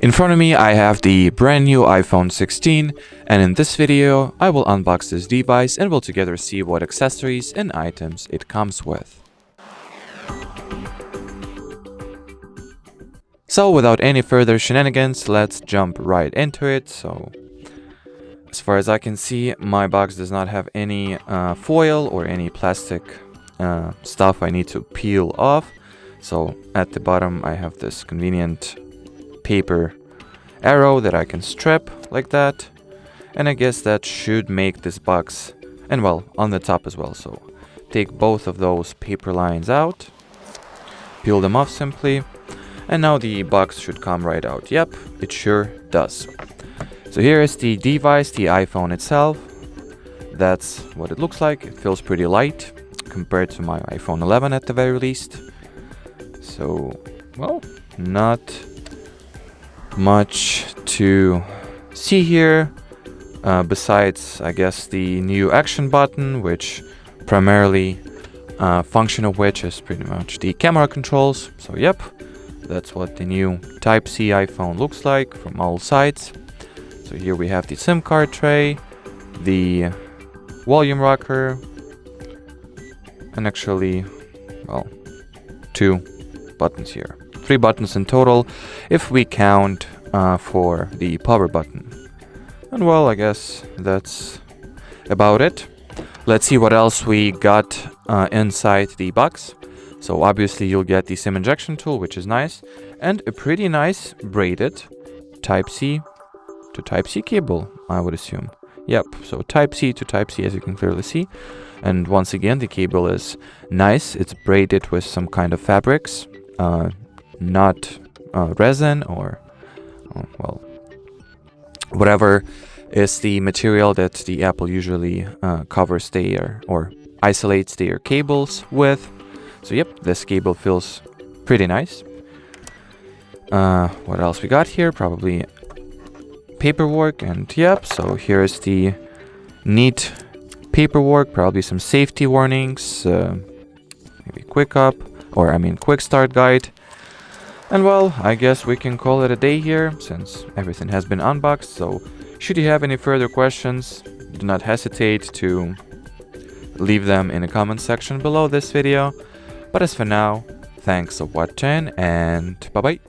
In front of me I have the brand new iPhone 16, and in this video I will unbox this device and we'll together see what accessories and items it comes with. So without any further shenanigans, let's jump right into it. So as far as I can see, my box does not have any foil or any plastic stuff I need to peel off. So at the bottom I have this convenient paper arrow that I can strip like that, and I guess that should make this box, and well, on the top as well. So take both of those paper lines out, peel them off simply, and now the box should come right out. Yep, it sure does. So here is the device, the iPhone itself. That's what it looks like. It feels pretty light compared to my iPhone 11 at the very least. So, well, not much to see here, besides, I guess, the new action button, which primarily function of which is pretty much the camera controls. So yep, that's what the new Type-C iPhone looks like from all sides. So here we have the SIM card tray, the volume rocker, and actually, well, two buttons here. 3 buttons in total if we count for the power button. And well, I guess that's about it. Let's see what else we got inside the box. So obviously you'll get the SIM injection tool, which is nice, and a pretty nice braided Type-C to Type-C cable, I would assume. Yep, so Type-C to Type-C, as you can clearly see. And once again, the cable is nice. It's braided with some kind of fabrics, not resin or, well, whatever is the material that the Apple usually covers their or isolates their cables with. So yep, this cable feels pretty nice. What else we got here? Probably paperwork, and yep, so here's the neat paperwork, probably some safety warnings, maybe quick start guide. And well, I guess we can call it a day here since everything has been unboxed. So should you have any further questions, do not hesitate to leave them in the comment section below this video. But as for now, thanks for watching and bye bye.